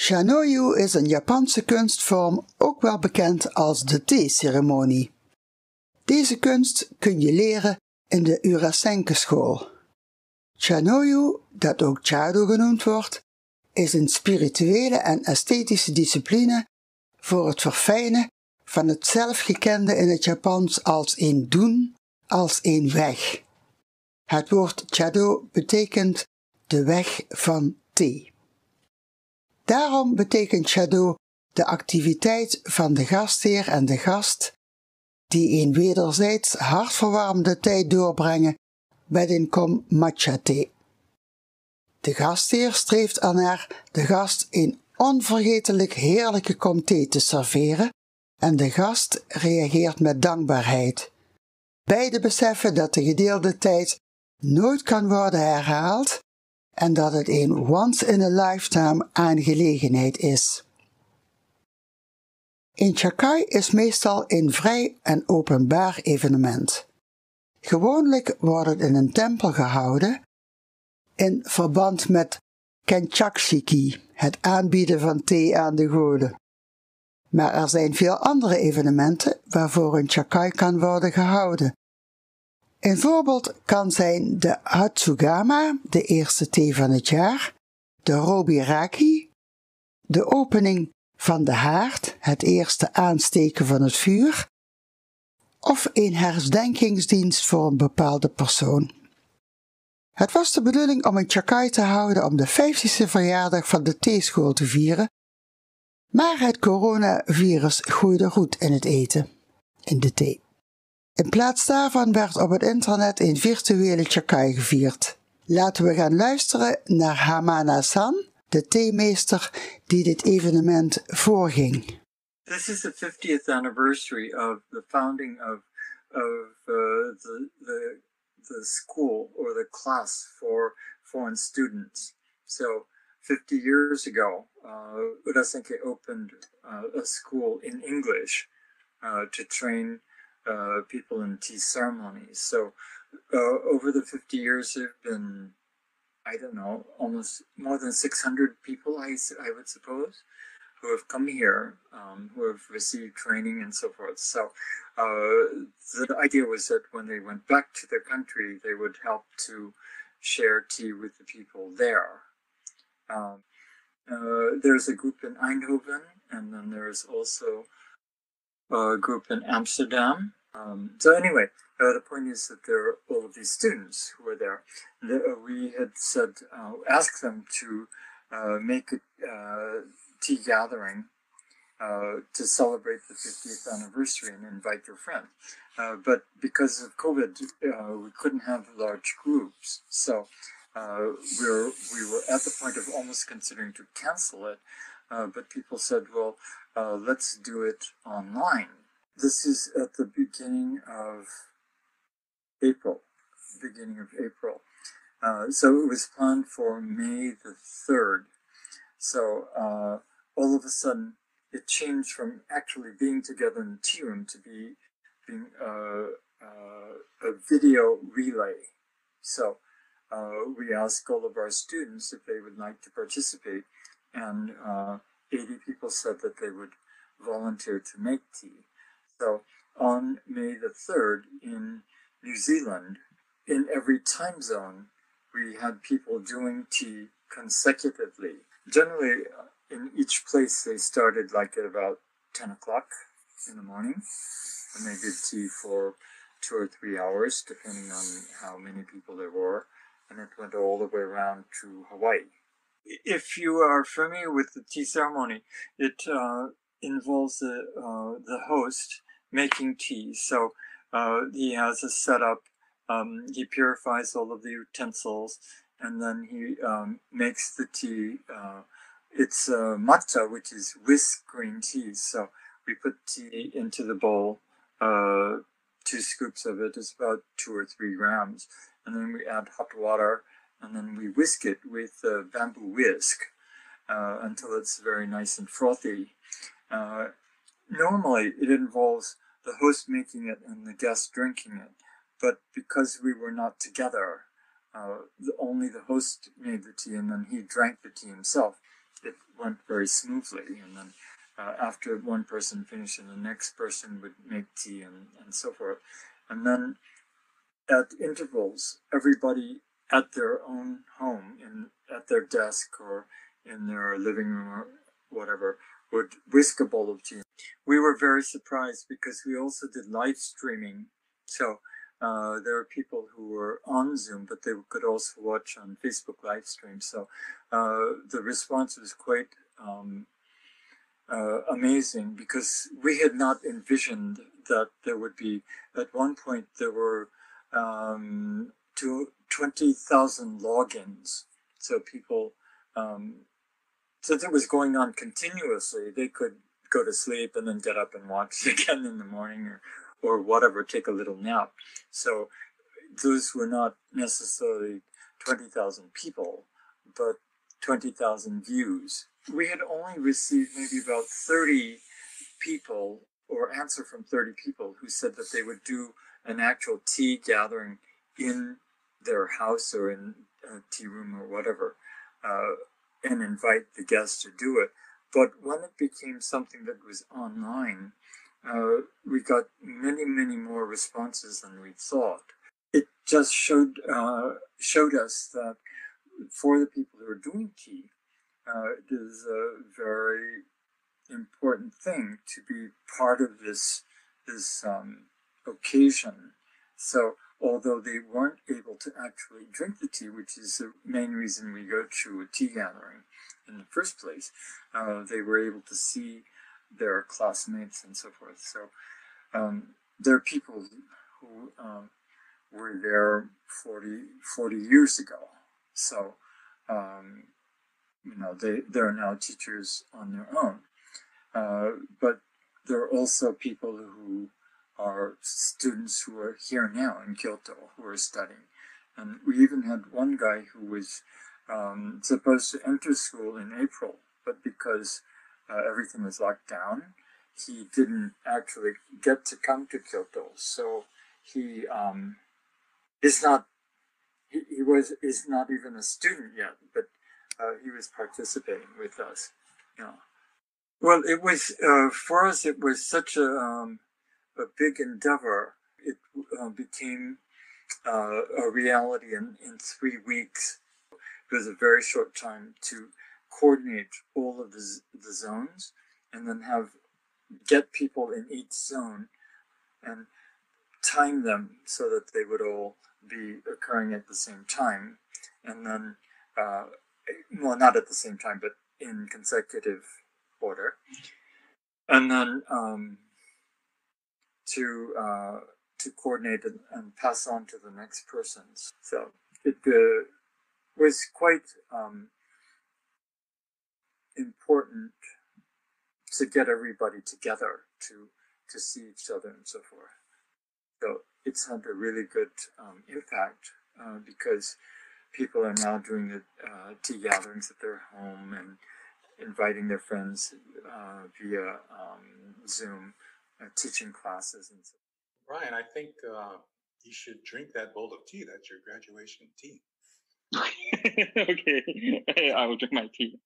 Shanoyu is een Japanse kunstvorm, ook wel bekend als de theeceremonie. Deze kunst kun je leren in de Urasenke-school. Shanoyu, dat ook Chado genoemd wordt, is een spirituele en esthetische discipline voor het verfijnen van het zelfgekende in het Japans als een doen, als een weg. Het woord Chado betekent de weg van thee. Daarom betekent Chado de activiteit van de gastheer en de gast, die een wederzijds hartverwarmende tijd doorbrengen met een kom matcha thee. De gastheer streeft ernaar de gast een onvergetelijk heerlijke kom thee te serveren en de gast reageert met dankbaarheid. Beide beseffen dat de gedeelde tijd nooit kan worden herhaald en dat het een once-in-a-lifetime aangelegenheid is. Een chakai is meestal een vrij en openbaar evenement. Gewoonlijk wordt het in een tempel gehouden in verband met kenchakshiki, het aanbieden van thee aan de goden. Maar er zijn veel andere evenementen waarvoor een chakai kan worden gehouden. Een voorbeeld kan zijn de Hatsugama, de eerste thee van het jaar, de Robiraki, de opening van de haard, het eerste aansteken van het vuur, of een herdenkingsdienst voor een bepaalde persoon. Het was de bedoeling om een chakai te houden om de 50e verjaardag van de theeschool te vieren, maar het coronavirus groeide goed in het eten, in de thee. In plaats daarvan werd op het internet een virtuele chakai gevierd. Laten we gaan luisteren naar Hamana-san, de theemeester die dit evenement voorging. This is the 50th anniversary of the founding of the school or the class for foreign students. So 50 years ago, Urasenke opened a school in English to train people in tea ceremonies. So over the 50 years, there have been, I don't know, almost more than 600 people, I would suppose, who have come here, who have received training and so forth. So the idea was that when they went back to their country, they would help to share tea with the people there. There's a group in Eindhoven, and then there's also a group in Amsterdam. So anyway, the point is that there are all of these students who are there. We had said, ask them to make a tea gathering to celebrate the 50th anniversary and invite your friends. But because of COVID, we couldn't have large groups. So we were at the point of almost considering to cancel it. But people said, well, let's do it online. This is at the beginning of April. So it was planned for May the 3rd. So all of a sudden, it changed from actually being together in the tea room to being a video relay. So we asked all of our students if they would like to participate, and 80 people said that they would volunteer to make tea. So on May the 3rd in New Zealand, in every time zone, we had people doing tea consecutively. Generally, in each place, they started like at about 10 o'clock in the morning, and they did tea for 2 or 3 hours, depending on how many people there were, and it went all the way around to Hawaii. If you are familiar with the tea ceremony, it involves the host making tea. So he has a setup, he purifies all of the utensils, and then he makes the tea. It's matcha, which is whisk green tea. So we put tea into the bowl, 2 scoops of it is about 2 or 3 grams, and then we add hot water, and then we whisk it with a bamboo whisk until it's very nice and frothy. Normally, it involves the host making it and the guest drinking it, but because we were not together, only the host made the tea and then he drank the tea himself. it went very smoothly. And then after one person finished, the next person would make tea and so forth. And then at intervals, everybody at their own home, at their desk or in their living room or whatever, would whisk a bowl of tea. We were very surprised because we also did live streaming. So there are people who were on Zoom, but they could also watch on Facebook live stream. So the response was quite amazing, because we had not envisioned that there would be, at one point there were 20,000 logins. So people, since it was going on continuously, they could go to sleep and then get up and watch it again in the morning, or whatever, take a little nap. So those were not necessarily 20,000 people, but 20,000 views. We had only received maybe about 30 people, or answer from 30 people, who said that they would do an actual tea gathering in their house or in a tea room or whatever, and invite the guests to do it. But when it became something that was online, we got many, many more responses than we thought. It just showed us that for the people who are doing tea, it is a very important thing to be part of this occasion. So although they weren't able to actually drink the tea, which is the main reason we go to a tea gathering in the first place, they were able to see their classmates and so forth. So there are people who were there 40 years ago. So, they're now teachers on their own. But there are also people who are students who are here now in Kyoto who are studying. And we even had one guy who was supposed to enter school in April, but because everything was locked down, he didn't actually get to come to Kyoto. So he is not even a student yet, but he was participating with us. Yeah. Well, it was for us. It was such a big endeavor. It became a reality in 3 weeks. It was a very short time to coordinate all of the zones, and then get people in each zone and time them so that they would all be occurring at the same time, and then well, not at the same time, but in consecutive order, and then to coordinate and pass on to the next persons. So it was quite important to get everybody together to see each other and so forth. So it's had a really good impact because people are now doing the tea gatherings at their home and inviting their friends via Zoom, teaching classes and so forth. Brian, I think you should drink that bowl of tea. That's your graduation tea. Okay, I will drink my tea.